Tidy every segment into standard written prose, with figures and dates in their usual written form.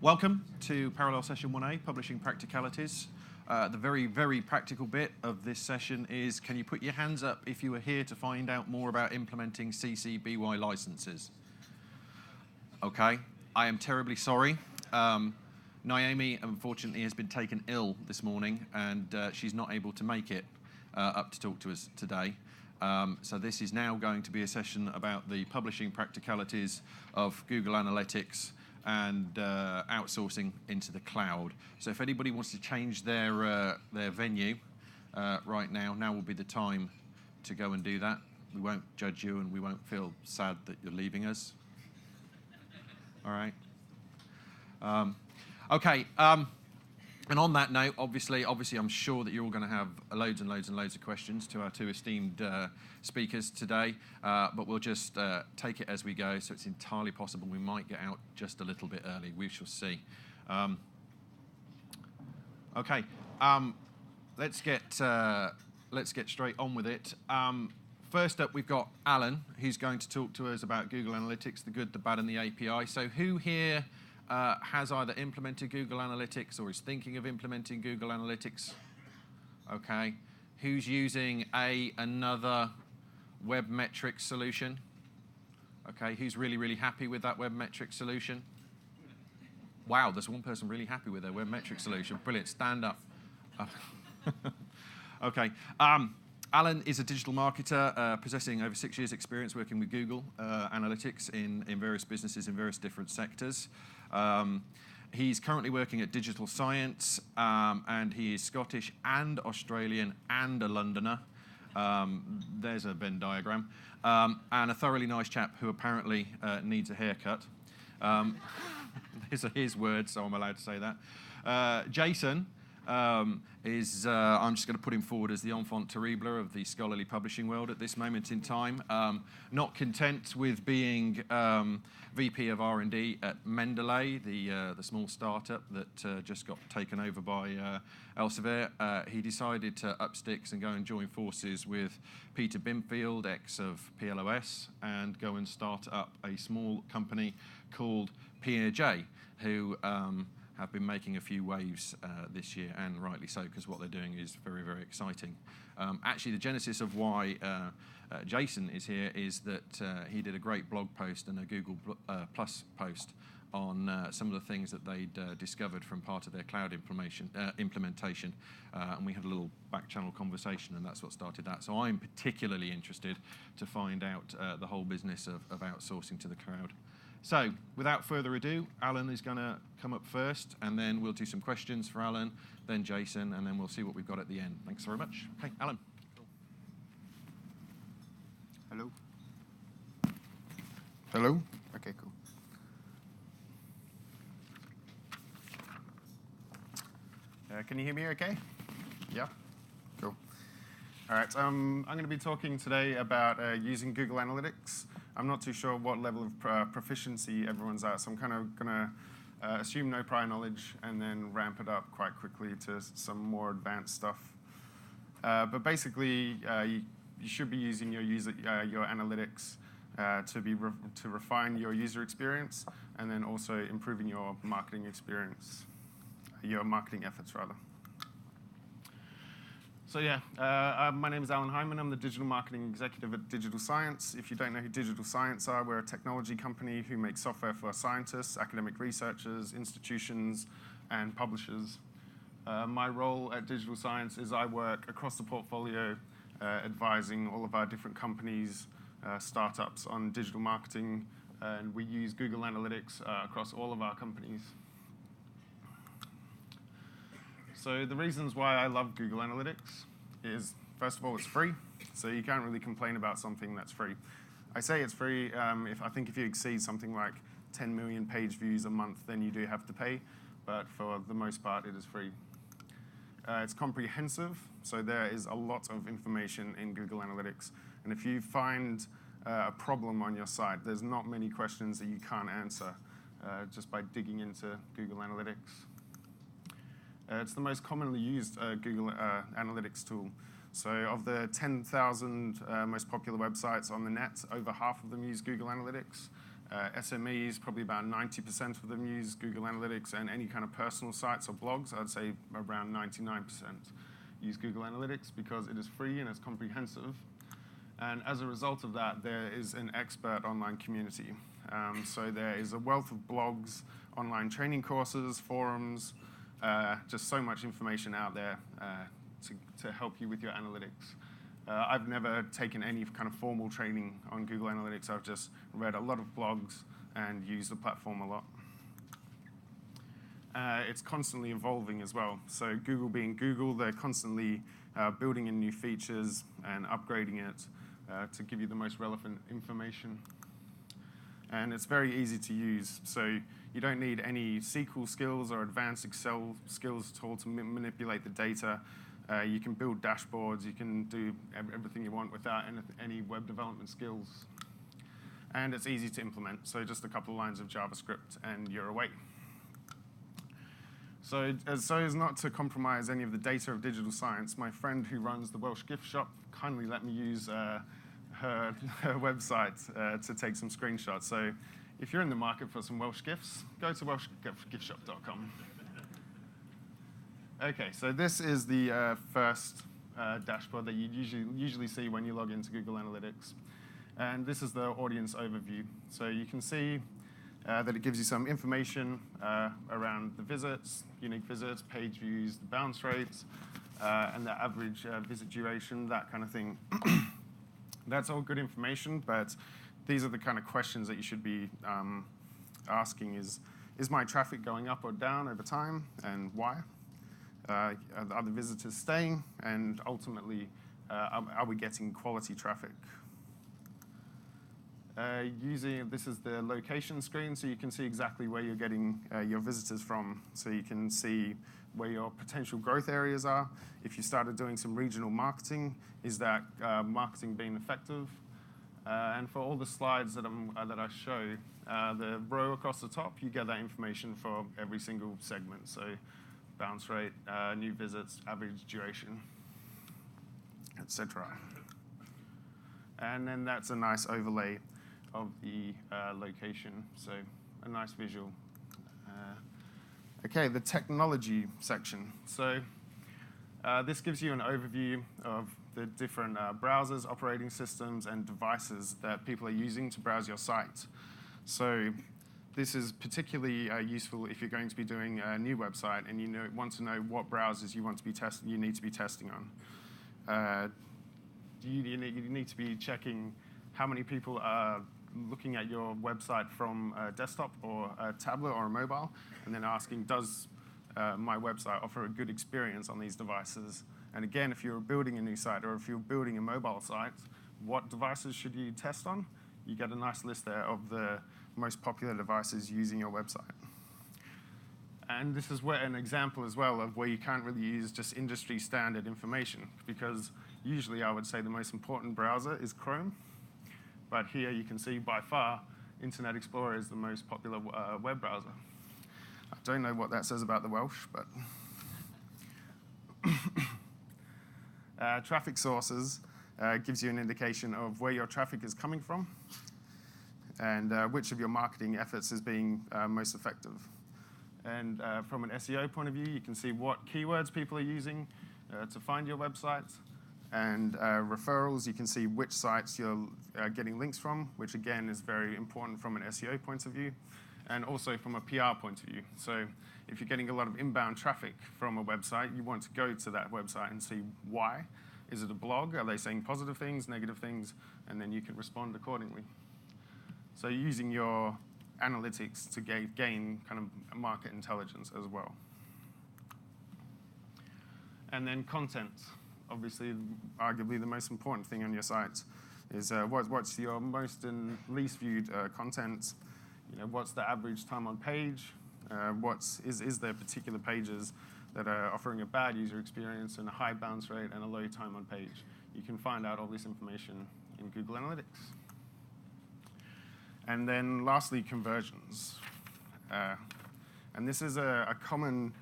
Welcome to Parallel Session 1A, Publishing Practicalities. The very, very practical bit of this session is, can you put your hands up if you are here to find out more about implementing CC BY licenses? Okay, I am terribly sorry. Naomi, unfortunately, has been taken ill this morning, and she's not able to make it up to talk to us today. So this is now going to be a session about the publishing practicalities of Google Analytics and outsourcing into the cloud. So if anybody wants to change their venue right now will be the time to go and do that. We won't judge you, and we won't feel sad that you're leaving us. All right. Okay. And on that note, obviously, I'm sure that you're all going to have loads and loads and loads of questions to our two esteemed speakers today, but we'll just take it as we go, so it's entirely possible we might get out just a little bit early. We shall see. Okay, let's get straight on with it. First up, we've got Alan, who's going to talk to us about Google Analytics, the good, the bad, and the API. So who here has either implemented Google Analytics or is thinking of implementing Google Analytics? Okay. Who's using another web metrics solution? Okay. Who's really, really happy with that web metrics solution? Wow, there's one person really happy with their web metrics solution. Brilliant. Stand up. Okay. Alan is a digital marketer possessing over 6 years' experience working with Google Analytics in various businesses in various different sectors. He's currently working at Digital Science, and he is Scottish and Australian and a Londoner. There's a Venn diagram. And a thoroughly nice chap who apparently needs a haircut. These are his words, so I'm allowed to say that. Jason is, I'm just going to put him forward as the enfant terrible of the scholarly publishing world at this moment in time. Not content with being VP of R&D at Mendeley, the small startup that just got taken over by Elsevier, he decided to up sticks and go and join forces with Peter Bimfield, ex of PLOS, and go and start up a small company called P&J, who have been making a few waves this year, and rightly so, because what they're doing is very, very exciting. Actually, the genesis of why Jason is here is that he did a great blog post and a Google Plus post on some of the things that they'd discovered from part of their cloud implementation, and we had a little back-channel conversation, and that's what started that. So I'm particularly interested to find out the whole business of outsourcing to the cloud. So, without further ado, Alan is going to come up first, and then we'll do some questions for Alan, then Jason, and then we'll see what we've got at the end. Thanks very much. Okay, Alan. Hello? Hello? Okay, cool. Can you hear me okay? Yeah? Cool. All right, I'm going to be talking today about using Google Analytics. I'm not too sure what level of proficiency everyone's at, so I'm kind of going to assume no prior knowledge and then ramp it up quite quickly to some more advanced stuff. But basically, you should be using your analytics to refine your user experience, and then also improving your marketing experience, your marketing efforts rather. So yeah, my name is Alan Hyman. I'm the Digital Marketing Executive at Digital Science. If you don't know who Digital Science are, we're a technology company who makes software for scientists, academic researchers, institutions, and publishers. My role at Digital Science is I work across the portfolio, advising all of our different companies, startups on digital marketing, and we use Google Analytics across all of our companies. So the reasons why I love Google Analytics is, first of all, it's free. So you can't really complain about something that's free. I say it's free if you exceed something like 10 million page views a month, then you do have to pay. But for the most part, it is free. It's comprehensive, so there is a lot of information in Google Analytics. And if you find a problem on your site, there's not many questions that you can't answer just by digging into Google Analytics. It's the most commonly used Google Analytics tool. So of the 10,000 most popular websites on the net, over half of them use Google Analytics. SMEs, probably about 90% of them use Google Analytics, and any kind of personal sites or blogs, I'd say around 99% use Google Analytics because it is free and it's comprehensive. And as a result of that, there is an expert online community. So there is a wealth of blogs, online training courses, forums, just so much information out there to help you with your analytics. I've never taken any kind of formal training on Google Analytics. I've just read a lot of blogs and used the platform a lot. It's constantly evolving as well. So Google being Google, they're constantly building in new features and upgrading it to give you the most relevant information. And it's very easy to use. So you don't need any SQL skills or advanced Excel skills at all to manipulate the data. You can build dashboards. You can do everything you want without any web development skills. And it's easy to implement. So just a couple of lines of JavaScript, and you're away. So as not to compromise any of the data of digital science, my friend who runs the Welsh gift shop kindly let me use her website to take some screenshots. So if you're in the market for some Welsh gifts, go to welshgiftshop.com. Okay, so this is the first dashboard that you usually see when you log into Google Analytics. And this is the audience overview. So you can see that it gives you some information around the visits, unique visits, page views, the bounce rates, and the average visit duration, that kind of thing. That's all good information, but these are the kind of questions that you should be asking is my traffic going up or down over time, and why? Are the visitors staying? And ultimately, are we getting quality traffic? This is the location screen, so you can see exactly where you're getting your visitors from. So you can see where your potential growth areas are. If you started doing some regional marketing, is that marketing being effective? And for all the slides that I show, the row across the top, you get that information for every single segment. So bounce rate, new visits, average duration, etc. And then that's a nice overlay of the location, so a nice visual. Okay, the technology section. So this gives you an overview of the different browsers, operating systems, and devices that people are using to browse your site. So this is particularly useful if you're going to be doing a new website and you want to know what browsers you need to be testing on. You need to be checking how many people are looking at your website from a desktop or a tablet or a mobile, and then asking, does my website offer a good experience on these devices? And again, if you're building a new site or if you're building a mobile site, what devices should you test on? You get a nice list there of the most popular devices using your website. And this is an example as well of where you can't really use just industry standard information, because usually I would say the most important browser is Chrome. But here you can see by far Internet Explorer is the most popular web browser. I don't know what that says about the Welsh, but traffic sources gives you an indication of where your traffic is coming from and which of your marketing efforts is being most effective. And from an SEO point of view, you can see what keywords people are using to find your website. And referrals, you can see which sites you're getting links from, which again is very important from an SEO point of view, and also from a PR point of view. So if you're getting a lot of inbound traffic from a website, you want to go to that website and see why. Is it a blog? Are they saying positive things, negative things? And then you can respond accordingly. So using your analytics to gain kind of market intelligence as well. And then content. Obviously, arguably the most important thing on your site is what's your most and least viewed content. What's the average time on page? Is there particular pages that are offering a bad user experience and a high bounce rate and a low time on page? You can find out all this information in Google Analytics. And then lastly, conversions. And this is a common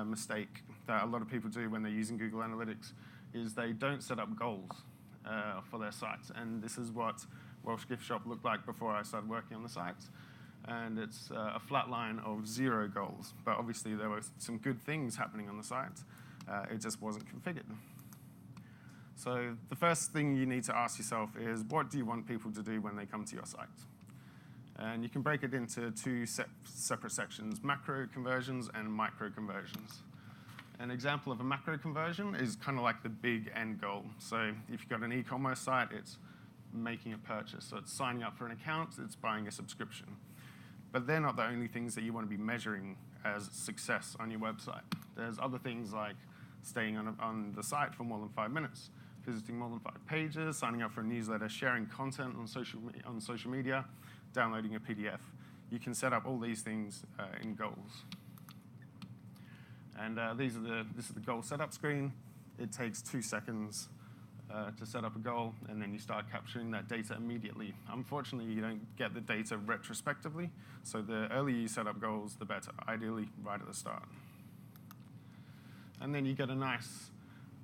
mistake that a lot of people do when they're using Google Analytics, is they don't set up goals. for their site. And this is what Welsh Gift Shop looked like before I started working on the site. And it's a flat line of 0 goals. But obviously there were some good things happening on the site. It just wasn't configured. So the first thing you need to ask yourself is, what do you want people to do when they come to your site? And you can break it into 2 separate sections, macro conversions and micro conversions. An example of a macro conversion is kind of like the big end goal. So if you've got an e-commerce site, it's making a purchase. So it's signing up for an account, it's buying a subscription. But they're not the only things that you want to be measuring as success on your website. There's other things like staying on the site for more than 5 minutes, visiting more than 5 pages, signing up for a newsletter, sharing content on social media, downloading a PDF. You can set up all these things in goals. And this is the goal setup screen. It takes 2 seconds to set up a goal, and then you start capturing that data immediately. Unfortunately, you don't get the data retrospectively, so the earlier you set up goals, the better, ideally right at the start. And then you get a nice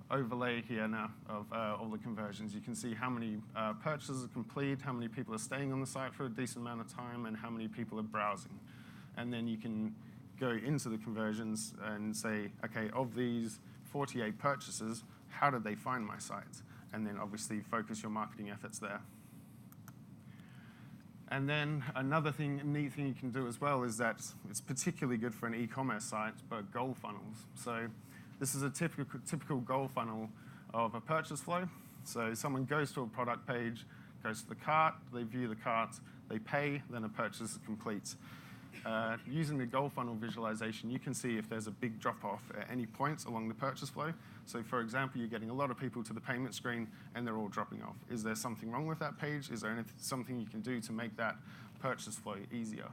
overlay here now of all the conversions. You can see how many purchases are complete, how many people are staying on the site for a decent amount of time, and how many people are browsing. And then you can go into the conversions and say, okay, of these 48 purchases, how did they find my site? And then obviously focus your marketing efforts there. And then another neat thing you can do as well is that it's particularly good for an e-commerce site, but goal funnels. So this is a typical goal funnel of a purchase flow. So someone goes to a product page, goes to the cart, they view the cart, they pay, then a purchase is complete. Using the goal funnel visualization, you can see if there's a big drop-off at any point along the purchase flow. So for example, you're getting a lot of people to the payment screen and they're all dropping off. Is there something wrong with that page? Is there something you can do to make that purchase flow easier?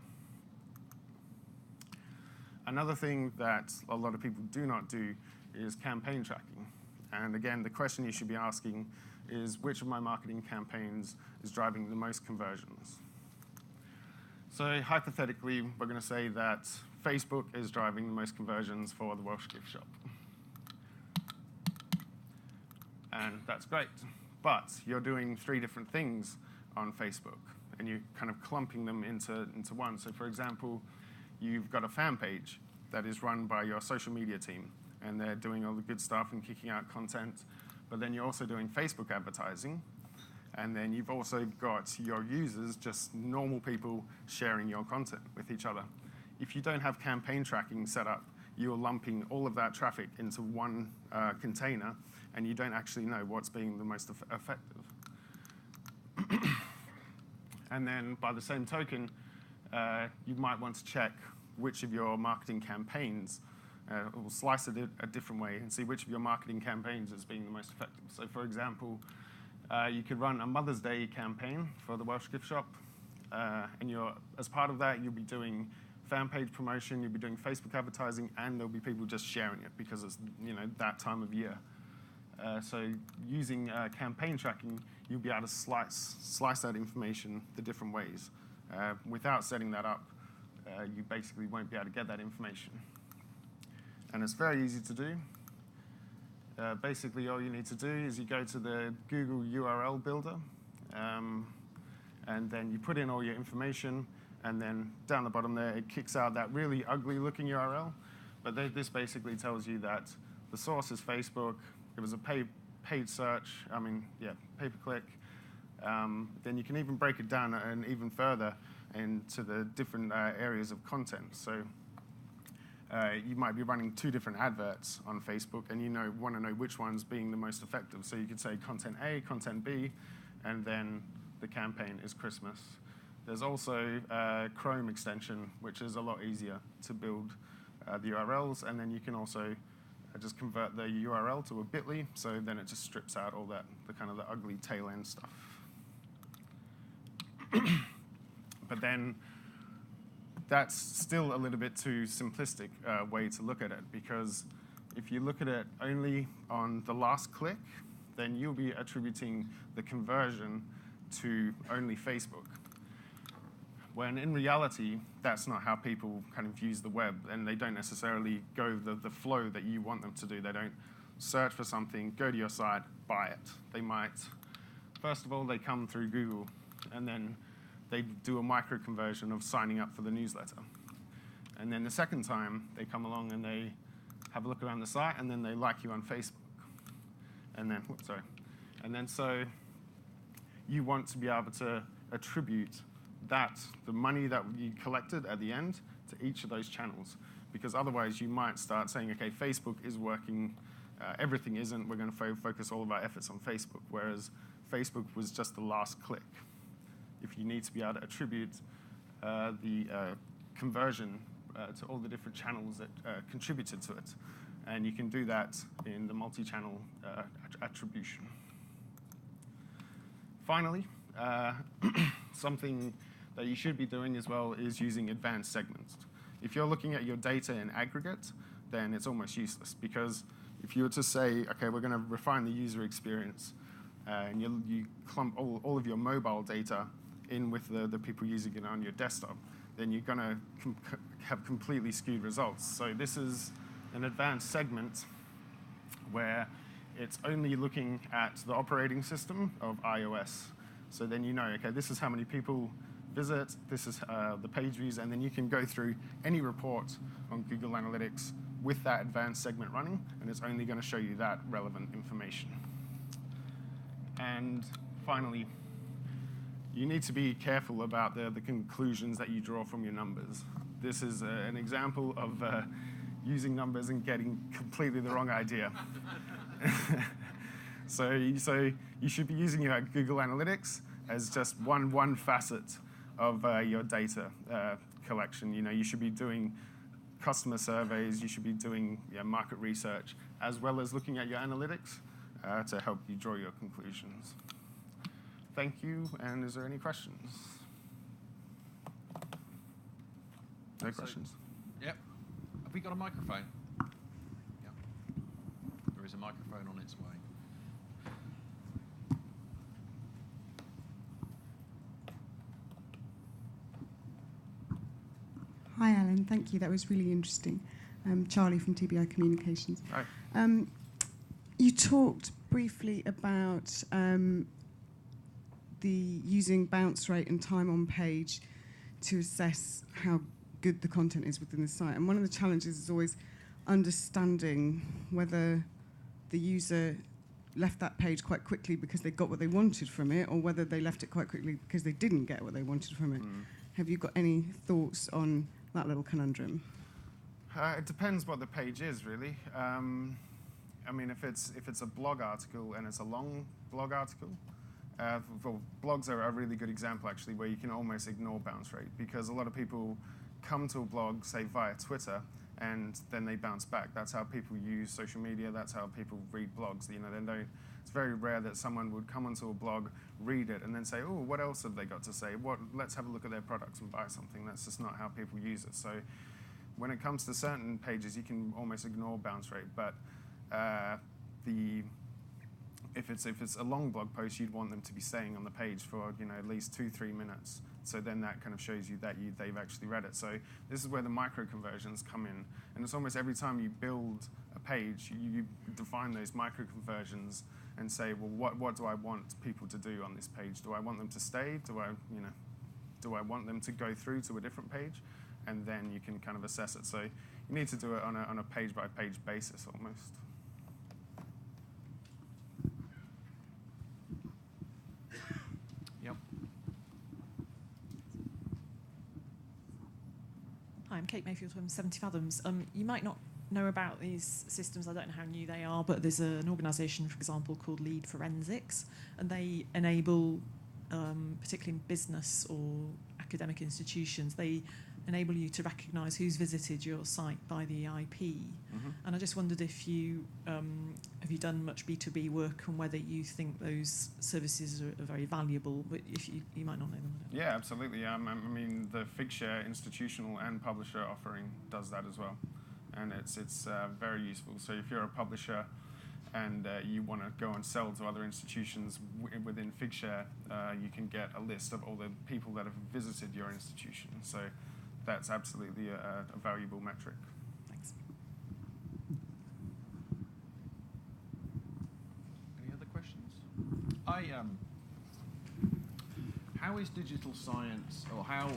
Another thing that a lot of people do not do is campaign tracking. And again, the question you should be asking is, which of my marketing campaigns is driving the most conversions? So hypothetically, we're going to say that Facebook is driving the most conversions for the Welsh Gift Shop. And that's great. But you're doing 3 different things on Facebook, and you're kind of clumping them into one. So for example, you've got a fan page that is run by your social media team, and they're doing all the good stuff and kicking out content. But then you're also doing Facebook advertising. And then you've also got your users, just normal people, sharing your content with each other. If you don't have campaign tracking set up, you're lumping all of that traffic into one container, and you don't actually know what's being the most effective. And then by the same token, you might want to check which of your marketing campaigns, or slice it a different way and see which of your marketing campaigns is being the most effective. So for example, you could run a Mother's Day campaign for the Welsh Gift Shop, and as part of that, you'll be doing fan page promotion, you'll be doing Facebook advertising, and there'll be people just sharing it because it's that time of year. So using campaign tracking, you'll be able to slice that information the different ways. Without setting that up, you basically won't be able to get that information. And it's very easy to do. Basically, all you need to do is you go to the Google URL builder, and then you put in all your information, and then down the bottom there, it kicks out that really ugly-looking URL. But this basically tells you that the source is Facebook. It was a paid search, pay-per-click. Then you can even break it down and even further into the different areas of content. So you might be running 2 different adverts on Facebook, and you want to know which one's being the most effective. So you could say content A, content B, and then the campaign is Christmas. There's also a Chrome extension, which is a lot easier to build the URLs, and then you can also just convert the URL to a bit.ly, so then it just strips out all the kind of the ugly tail end stuff. But then that's still a little bit too simplistic way to look at it, because if you look at it only on the last click, then you'll be attributing the conversion to only Facebook. When in reality, that's not how people kind of use the web, and they don't necessarily go the flow that you want them to do. They don't search for something, go to your site, buy it. They might first of all, they come through Google, and then they do a micro conversion of signing up for the newsletter. And then the second time, they come along and they have a look around the site, and then they like you on Facebook. And then, so you want to be able to attribute the money that you collected at the end to each of those channels. Because otherwise, you might start saying, okay, Facebook is working, everything isn't, we're going to focus all of our efforts on Facebook, whereas Facebook was just the last click. If you need to be able to attribute the conversion to all the different channels that contributed to it. And you can do that in the multi-channel attribution. Finally, something that you should be doing as well is using advanced segments. If you're looking at your data in aggregate, then it's almost useless, because if you were to say, okay, we're going to refine the user experience, and you clump all of your mobile data in with the people using it on your desktop, then you're going to have completely skewed results. So this is an advanced segment where it's only looking at the operating system of iOS. So then you know, okay, this is how many people visit, this is the page views, and then you can go through any report on Google Analytics with that advanced segment running, and it's only going to show you that relevant information. And finally, you need to be careful about the conclusions that you draw from your numbers. This is an example of using numbers and getting completely the wrong idea. So you should be using your Google Analytics as just one facet of your data collection. You should be doing customer surveys, you should be doing market research, as well as looking at your analytics to help you draw your conclusions. Thank you, and is there any questions? No questions? Yep. Have we got a microphone? Yep. There is a microphone on its way. Hi, Alan. Thank you. That was really interesting. Charlie from TBI Communications. Hi. You talked briefly about the using bounce rate and time on page to assess how good the content is within the site. And one of the challenges is always understanding whether the user left that page quite quickly because they got what they wanted from it, or whether they left it quite quickly because they didn't get what they wanted from it. Have you got any thoughts on that little conundrum? It depends what the page is, really. I mean, if it's a blog article and it's a long blog article, well, blogs are a really good example, actually, where you can almost ignore bounce rate, because a lot of people come to a blog, say, via Twitter, and then they bounce back. That's how people use social media. That's how people read blogs. It's very rare that someone would come onto a blog, read it, and then say, oh, what else have they got to say? Let's have a look at their products and buy something. That's just not how people use it. So when it comes to certain pages, you can almost ignore bounce rate. But if it's a long blog post, you'd want them to be staying on the page for at least 2-3 minutes. So then that kind of shows you that they've actually read it. So this is where the micro conversions come in, and it's almost every time you build a page, you define those micro conversions and say, well, what do I want people to do on this page? Do I want them to stay? Do I want them to go through to a different page? And then you can kind of assess it. So you need to do it on a page by page basis almost. Yep. Hi, I'm Kate Mayfield from 70 Fathoms. You might not know about these systems. I don't know how new they are, but there's an organisation, for example, called Lead Forensics, and they enable, particularly in business or academic institutions, they enable you to recognise who's visited your site by the IP. Mm-hmm. And I just wondered if you have you done much B2B work and whether you think those services are very valuable, but if you might not know them. Yeah, absolutely. I mean, the Figshare institutional and publisher offering does that as well, and it's very useful. So if you're a publisher and you want to go and sell to other institutions within Figshare, you can get a list of all the people that have visited your institution. So that's absolutely a valuable metric. Thanks. Any other questions? how is digital science, or how,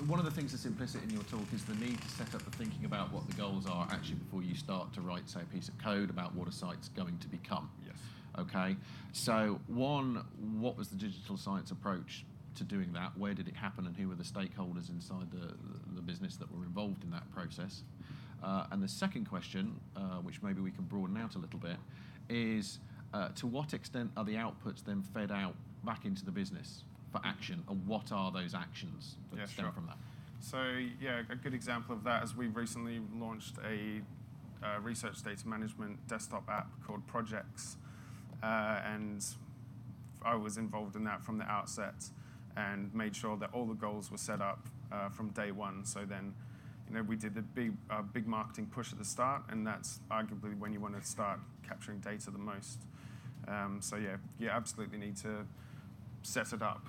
one of the things that's implicit in your talk is the need to set up the thinking about what the goals are actually before you start to write, say, a piece of code about what a site's going to become. Yes. Okay, so one, what was the digital science approach to doing that? Where did it happen, and who were the stakeholders inside the business that were involved in that process? And the second question, which maybe we can broaden out a little bit, is to what extent are the outputs then fed out back into the business for action, and what are those actions that stem from that? So yeah, a good example of that is we've recently launched a research data management desktop app called Projects, and I was involved in that from the outset and made sure that all the goals were set up from day one. So then, we did the big marketing push at the start, and that's arguably when you want to start capturing data the most. So yeah, you absolutely need to set it up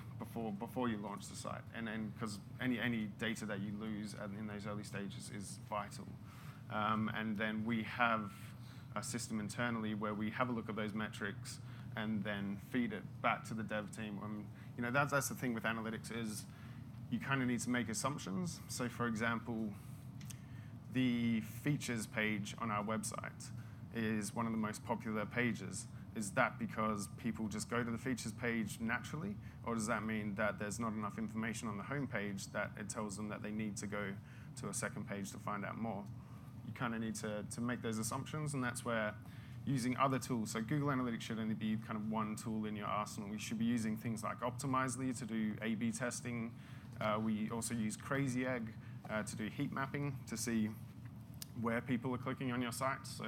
before you launch the site, and then because any data that you lose in those early stages is vital. And then we have a system internally where we have a look at those metrics and then feed it back to the dev team. That's the thing with analytics is you kind of need to make assumptions. So for example, the features page on our website is one of the most popular pages. Is that because people just go to the features page naturally, or does that mean that there's not enough information on the home page that it tells them that they need to go to a second page to find out more? You kind of need to make those assumptions, and that's where using other tools. So Google Analytics should only be kind of one tool in your arsenal. We should be using things like Optimizely to do A/B testing. We also use Crazy Egg to do heat mapping to see where people are clicking on your site. So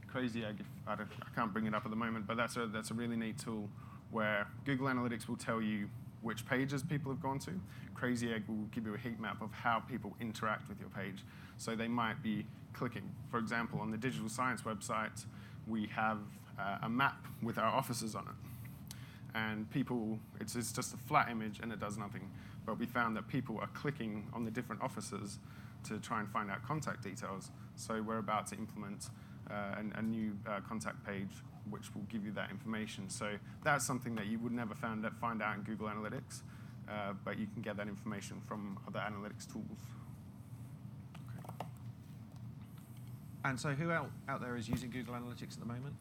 Crazy Egg, I can't bring it up at the moment, but that's a really neat tool where Google Analytics will tell you which pages people have gone to. Crazy Egg will give you a heat map of how people interact with your page. So they might be clicking. For example, on the digital science website, we have a map with our offices on it. And people, it's just a flat image and it does nothing. But we found that people are clicking on the different offices to try and find out contact details. So we're about to implement a new contact page which will give you that information. So that's something that you would never find out in Google Analytics, but you can get that information from other analytics tools. Okay. And so who out there is using Google Analytics at the moment?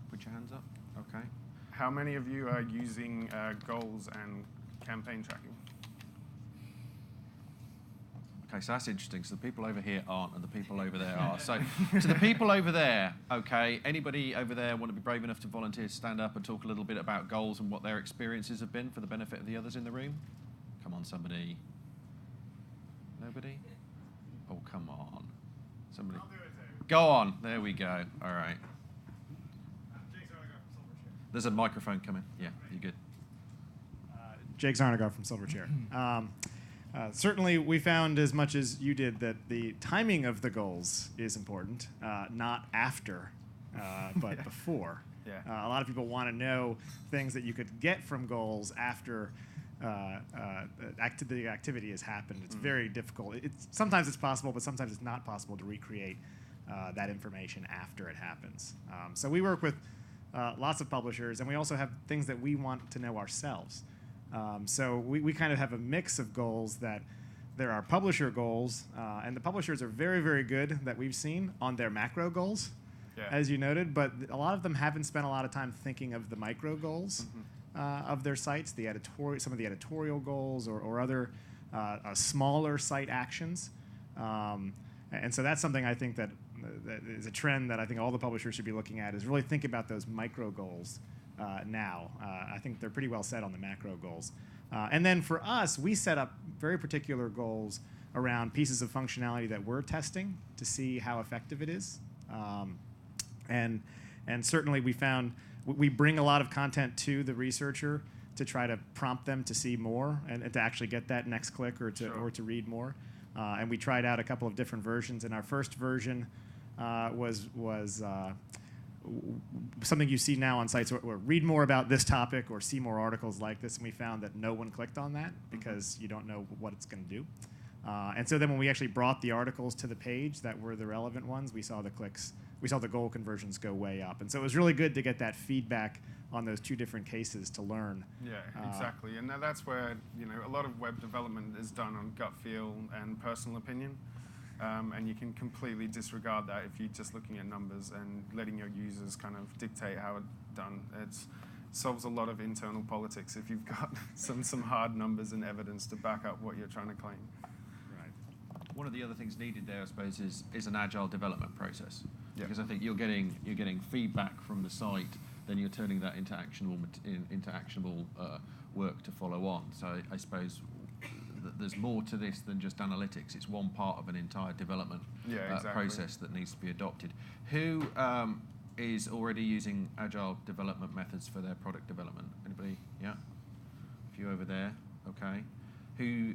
Put your hands up. Okay. How many of you are using goals and campaign tracking? Okay, so that's interesting. So the people over here aren't, and the people over there are. So to the people over there, okay, anybody over there want to be brave enough to volunteer to stand up and talk a little bit about goals and what their experiences have been for the benefit of the others in the room? Come on, somebody. Nobody? Oh, come on. Somebody. I'll do it, Dave. Go on. There we go. All right. Jake Zarnagar from Silverchair. There's a microphone coming. Yeah, you're good. Jake Zarnagar from Silverchair. Certainly, we found as much as you did that the timing of the goals is important, not after, but before. Yeah. A lot of people want to know things that you could get from goals after the activity has happened. It's very difficult. Sometimes it's possible, but sometimes it's not possible to recreate that information after it happens. So we work with lots of publishers, and we also have things that we want to know ourselves. So we kind of have a mix of goals that there are publisher goals, and the publishers are very, very good that we've seen on their macro goals, as you noted, but a lot of them haven't spent a lot of time thinking of the micro goals of their sites, some of the editorial goals or other smaller site actions. And so that's something I think that is a trend that I think all the publishers should be looking at, is really think about those micro goals now. I think they're pretty well set on the macro goals. And then for us, we set up very particular goals around pieces of functionality that we're testing to see how effective it is. And certainly we found we bring a lot of content to the researcher to try to prompt them to see more and to actually get that next click or to read more. And we tried out a couple of different versions. And our first version was something you see now on sites where read more about this topic or see more articles like this, and we found that no one clicked on that because you don't know what it's going to do. And so then when we actually brought the articles to the page that were the relevant ones, we saw the clicks we saw the goal conversions go way up. And so it was really good to get that feedback on those two different cases to learn. Yeah, exactly. And that's where, a lot of web development is done on gut feel and personal opinion. And you can completely disregard that if you're just looking at numbers and letting your users kind of dictate how it's done. It solves a lot of internal politics if you've got some hard numbers and evidence to back up what you're trying to claim. Right. One of the other things needed there, I suppose, is an agile development process. Yeah. Because I think you're getting feedback from the site, then you're turning that into actionable work to follow on. So I suppose there's more to this than just analytics. It's one part of an entire development process that needs to be adopted. Who is already using agile development methods for their product development? Anybody? Yeah? A few over there. Okay. Who?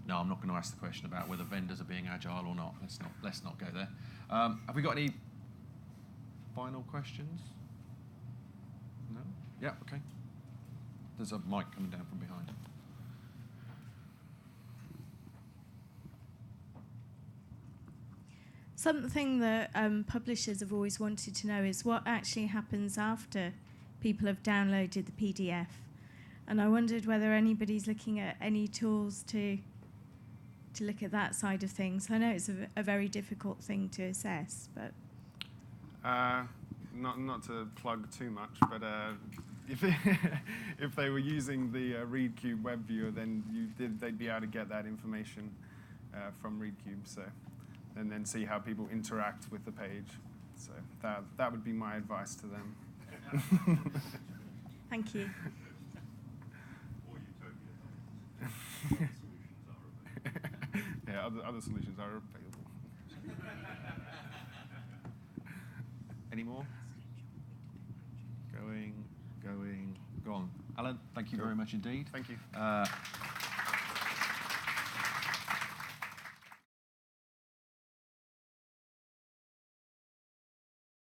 No, I'm not going to ask the question about whether vendors are being agile or not. Let's not go there. Have we got any final questions? No? Yeah, okay. There's a mic coming down from behind. Something that publishers have always wanted to know is what actually happens after people have downloaded the PDF. And I wondered whether anybody's looking at any tools to look at that side of things. I know it's a very difficult thing to assess, but... Not to plug too much, but if they were using the ReadCube web viewer, then they'd be able to get that information from ReadCube. So, and then see how people interact with the page. So that would be my advice to them. Thank you. Yeah, other solutions are available. Any more? Going, gone. Alan, thank you very much indeed. Thank you.